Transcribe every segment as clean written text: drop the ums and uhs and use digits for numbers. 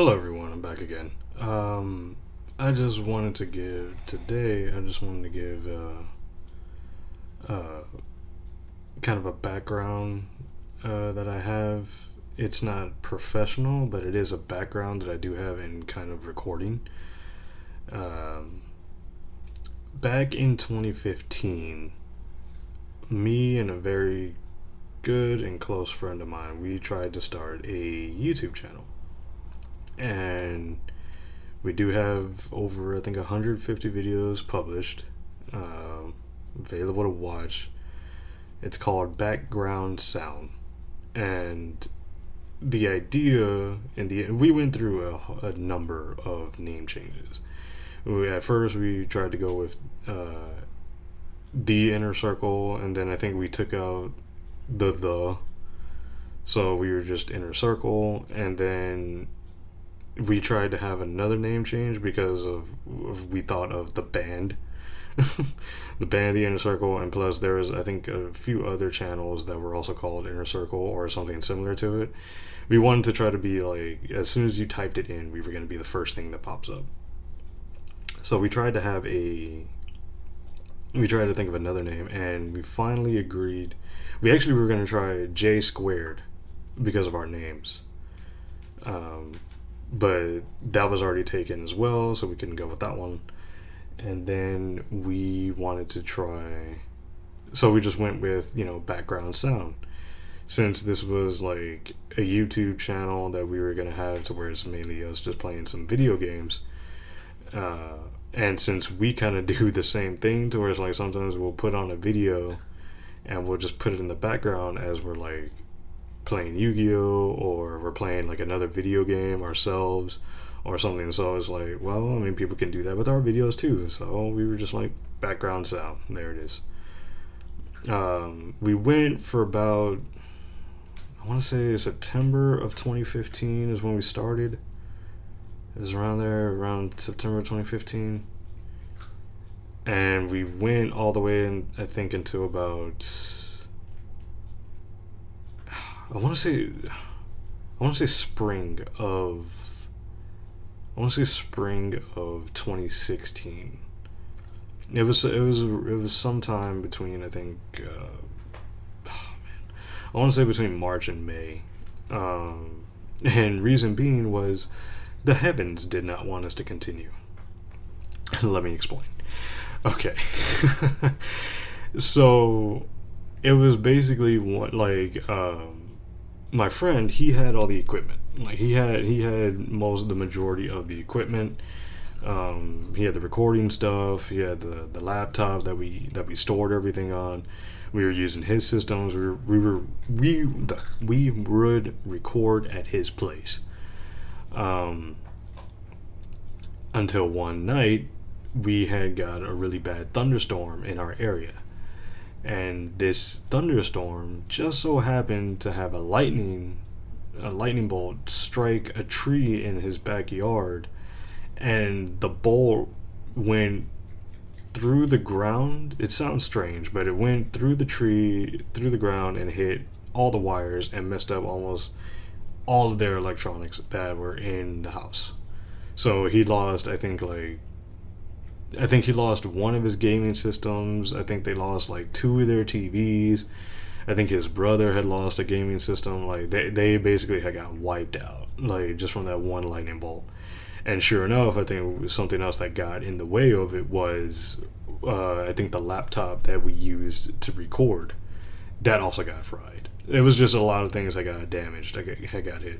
Hello everyone, I'm back again. I just wanted to give uh, kind of a background that I have. It's not professional, but it is a background that I do have in kind of recording. Um, Back in 2015, me and a very good and close friend of mine, we tried to start a YouTube channel. And we do have over, I think, 150 videos published, available to watch. It's called Background Sound. And the idea, we went through a number of name changes. At first, we tried to go with the inner circle, and then I think we took out the. So we were just inner circle, and then we tried to have another name change because of we thought of the band, the band, the inner circle, and plus there was, I think, a few other channels that were also called inner circle or something similar to it. We wanted to try to be like, as soon as you typed it in, we were going to be the first thing that pops up. So we tried to think of another name, and we finally agreed. We actually were going to try J squared because of our names. But that was already taken as well, so we couldn't go with that one. And then we wanted to try, so we just went with, background sound. Since this was like a YouTube channel that we were going to have to where it's mainly us just playing some video games. And since we kind of do the same thing to where it's like sometimes we'll put on a video and we'll just put it in the background as we're like playing Yu-Gi-Oh, or we're playing like another video game ourselves or something. So it's like, well, I mean, people can do that with our videos too. So we were just like, background sound, there it is. We went for about, I want to say September of 2015 is when we started. It was around September 2015. And we went all the way in, I think, until about, I want to say spring of 2016. It was sometime between, I think, I want to say between March and May. And reason being was the heavens did not want us to continue. Let me explain. Okay. So it was basically what, like, my friend, he had all the equipment. Like he had the majority of the equipment. He had the recording stuff. He had the laptop that we stored everything on. We were using his systems. We would record at his place. Until one night, we had got a really bad thunderstorm in our area. And this thunderstorm just so happened to have a lightning bolt strike a tree in his backyard, and the bolt went through the ground. It sounds strange, but it went through the tree, through the ground, and hit all the wires and messed up almost all of their electronics that were in the house. So he lost, I think he lost one of his gaming systems. I think they lost like two of their TVs. I think his brother had lost a gaming system. Like they basically had got wiped out, like just from that one lightning bolt. And sure enough, I think something else that got in the way of it was, I think the laptop that we used to record, that also got fried. It was just a lot of things that got damaged. I got hit.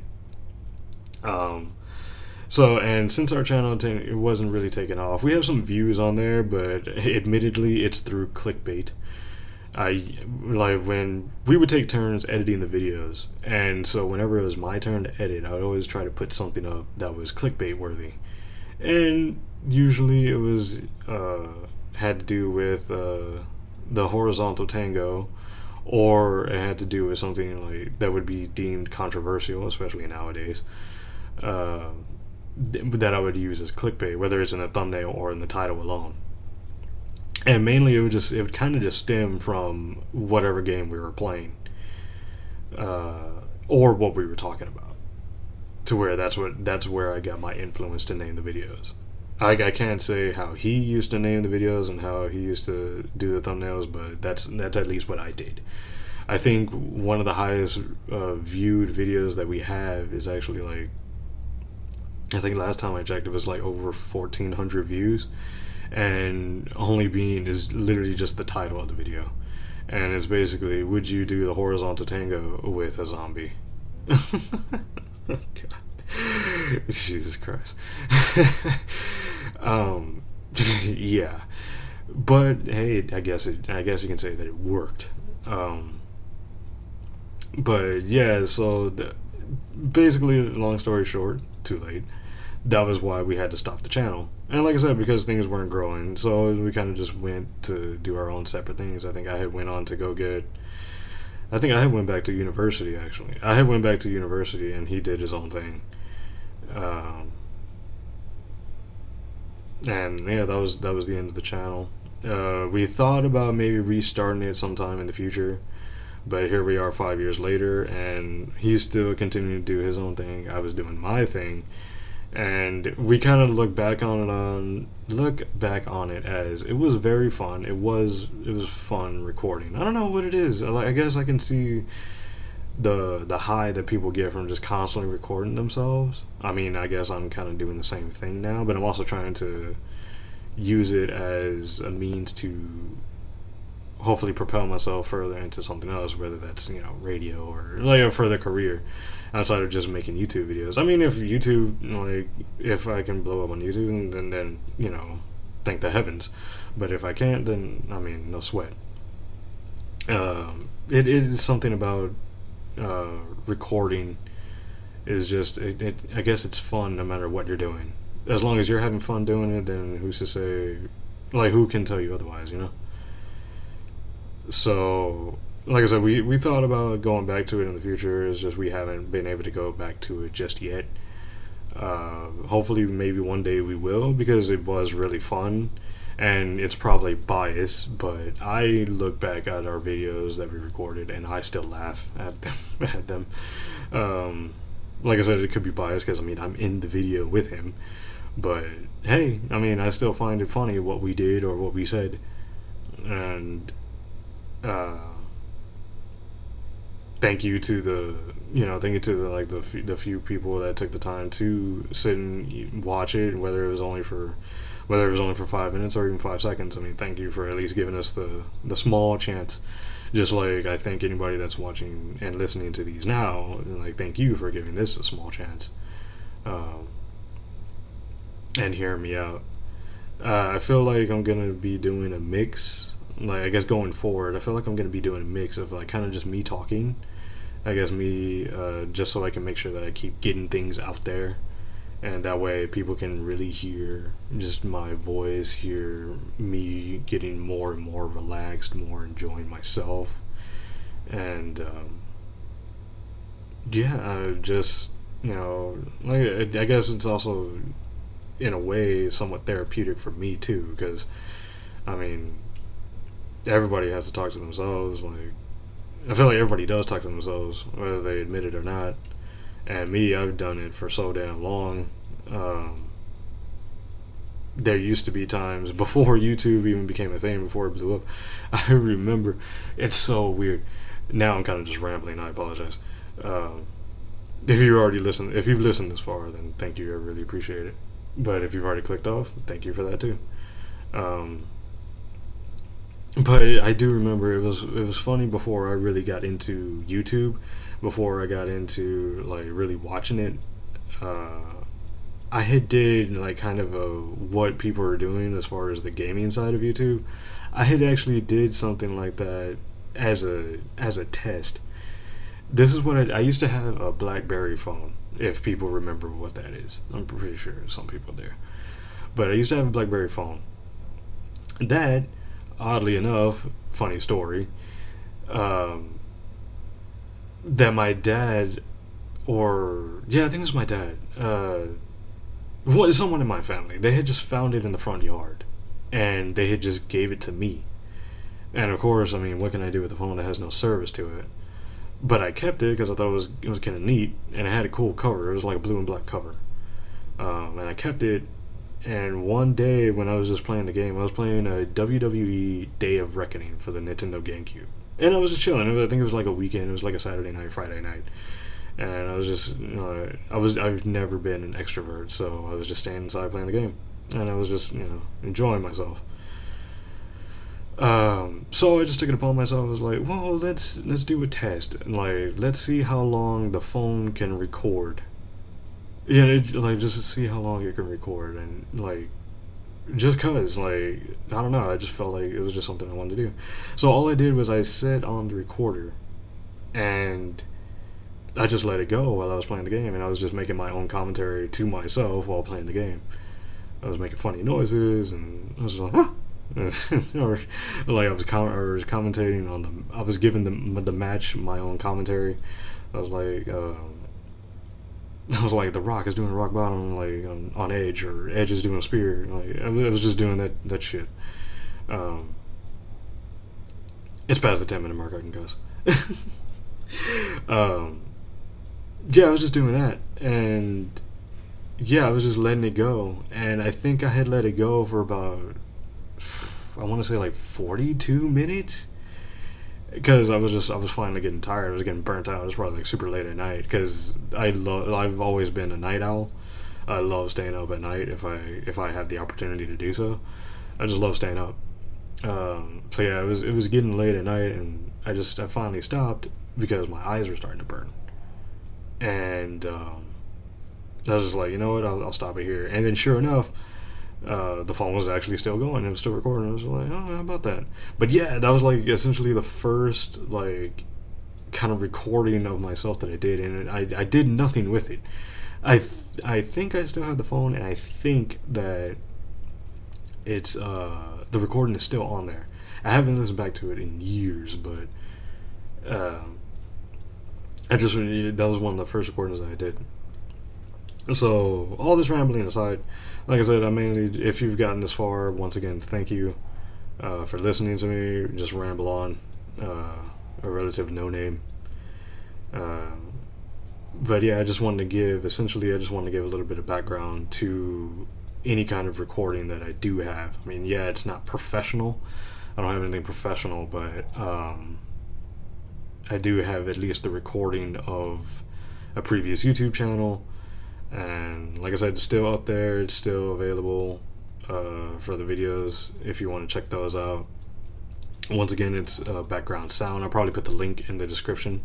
So, and since our channel it wasn't really taking off, we have some views on there, but admittedly, it's through clickbait. When we would take turns editing the videos, and so whenever it was my turn to edit, I would always try to put something up that was clickbait worthy, and usually it was had to do with the horizontal tango, or it had to do with something like that would be deemed controversial, especially nowadays. That I would use as clickbait, whether it's in the thumbnail or in the title alone. And mainly it would kind of just stem from whatever game we were playing, or what we were talking about. to where that's where I got my influence to name the videos. I can't say how he used to name the videos and how he used to do the thumbnails, but that's at least what I did. I think one of the highest viewed videos that we have is actually like, I think last time I checked it was like over 1,400 views, and only being is literally just the title of the video, and it's basically, would you do the horizontal tango with a zombie? God. Jesus Christ. Yeah, but hey, I guess you can say that it worked. But yeah, so basically, long story short, too late. That was why we had to stop the channel. And like I said, because things weren't growing, so we kind of just went to do our own separate things. I think I had went on to go get. I think I had went back to university. Actually, I had went back to university, and he did his own thing. And yeah, that was the end of the channel. We thought about maybe restarting it sometime in the future, but here we are 5 years later, and he's still continuing to do his own thing. I was doing my thing, and we kind of look back on it as it was very fun. It was fun recording. I don't know what it is. I guess I can see the high that people get from just constantly recording themselves. I mean, I guess I'm kind of doing the same thing now, but I'm also trying to use it as a means to hopefully propel myself further into something else, whether that's, radio or like a further career outside of just making YouTube videos. I mean, if I can blow up on YouTube, then thank the heavens. But if I can't, then I mean, no sweat. It is something about recording is just I guess it's fun no matter what you're doing. As long as you're having fun doing it, then who's to say, like, who can tell you otherwise, So, like I said, we thought about going back to it in the future. It's just we haven't been able to go back to it just yet. Hopefully, maybe one day we will, because it was really fun. And it's probably biased, but I look back at our videos that we recorded, and I still laugh at them. Like I said, it could be biased because I'm in the video with him. But hey, I still find it funny what we did or what we said, and thank you to the few people that took the time to sit and watch it, whether it was only for 5 minutes or even 5 seconds. Thank you for at least giving us the small chance. Just like I thank anybody that's watching and listening to these now, and thank you for giving this a small chance, and hearing me out. I feel like I'm gonna be doing a mix. I guess going forward, I feel like I'm gonna be doing a mix of kind of just me talking. I guess me just so I can make sure that I keep getting things out there. And that way people can really hear just my voice, hear me getting more and more relaxed, more enjoying myself. And just, I guess it's also in a way somewhat therapeutic for me too, because everybody has to talk to themselves. I feel like everybody does talk to themselves, whether they admit it or not. And me, I've done it for so damn long. There used to be times before YouTube even became a thing, before it blew up. I remember, it's so weird. Now I'm kind of just rambling. I apologize. If you've listened this far, then thank you. I really appreciate it. But if you've already clicked off, thank you for that too. But I do remember it was funny before I really got into YouTube. Before I got into really watching it, I had did kind of what people are doing as far as the gaming side of YouTube. I had actually did something like that as a test. This is what I used to have a BlackBerry phone. If people remember what that is, I'm pretty sure some people do. But I used to have a BlackBerry phone. That, oddly enough, funny story. That my dad, I think it was my dad, someone in my family, they had just found it in the front yard, and they had just gave it to me. And of course, what can I do with a phone that has no service to it? but I kept it because I thought it was kind of neat, and it had a cool cover. It was like a blue and black cover, and I kept it. And one day when I was just playing the game, I was playing a WWE Day of Reckoning for the Nintendo GameCube, and I was just chilling. I think it was like a weekend. It was like a Saturday night, Friday night, and I was just, I've never been an extrovert, so I was just staying inside playing the game, and I was just, enjoying myself. So I just took it upon myself. I was like, well, let's do a test, and like, let's see how long the phone can record. Yeah, like, just to see how long it can record, and like, just cause, like, I don't know, I just felt like it was just something I wanted to do. So all I did was I set on the recorder, and I just let it go while I was playing the game, and I was just making my own commentary to myself while playing the game. I was making funny noises, and I was just like, huh? Or like I was commentating on I was giving the match my own commentary. I was like, The Rock is doing a rock bottom, like on Edge, or Edge is doing a spear. Like, I was just doing that shit. It's past the 10-minute mark. I can cuss. Yeah, I was just doing that, and yeah, I was just letting it go, and I think I had let it go for about, I want to say like 42 minutes, because I was finally getting tired. I was getting burnt out. It was probably like super late at night, because I've always been a night owl. I love staying up at night if I have the opportunity to do so. I just love staying up. So yeah, it was getting late at night, and I finally stopped because my eyes were starting to burn, and I was just like, you know what, I'll stop it here. And then sure enough, the phone was actually still going. It was still recording. I was like, oh, how about that? But yeah, that was like essentially the first like kind of recording of myself that I did, and I did nothing with it. I think I still have the phone, and I think that it's the recording is still on there. I haven't listened back to it in years, but that was one of the first recordings that I did. So all this rambling aside, like I said, if you've gotten this far, once again, thank you for listening to me just ramble on, a relative no name. But yeah, I just wanted to give a little bit of background to any kind of recording that I do have. I mean, yeah, it's not professional. I don't have anything professional, but I do have at least the recording of a previous YouTube channel. And like I said, it's still out there. It's still available for the videos if you want to check those out. Once again, it's background sound. I'll probably put the link in the description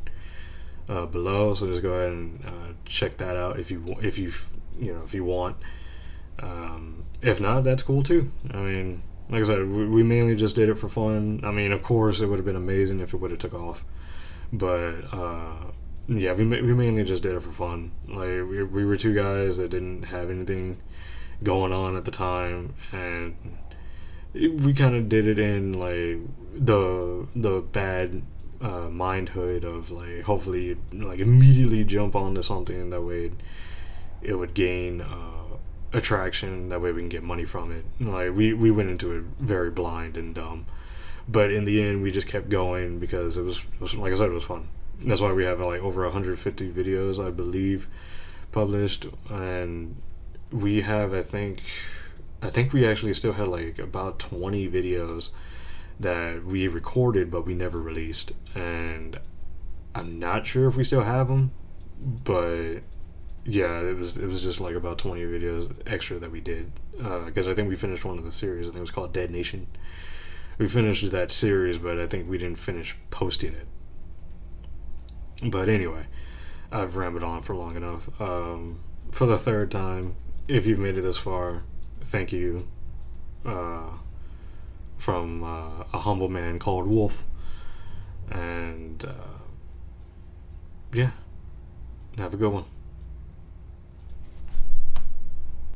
below, so just go ahead and check that out if you want. If not, that's cool too. I mean, like I said, we mainly just did it for fun. I mean, of course, it would have been amazing if it would have took off, but yeah, we mainly just did it for fun. Like, we were two guys that didn't have anything going on at the time, and we kind of did it in like the bad mindhood of like, hopefully like immediately jump onto something, that way it would gain attraction, that way we can get money from it. Like, we went into it very blind and dumb, but in the end we just kept going because it was like I said, it was fun. That's why we have like over 150 videos, I believe, published, and we have, I think we actually still had like about 20 videos that we recorded but we never released, and I'm not sure if we still have them, but yeah, it was just like about 20 videos extra that we did, because I think we finished one of the series. I think it was called Dead Nation. We finished that series, but I think we didn't finish posting it. But anyway, I've rambled on for long enough. For the third time, if you've made it this far, thank you. From a humble man called Wolf. And yeah, have a good one.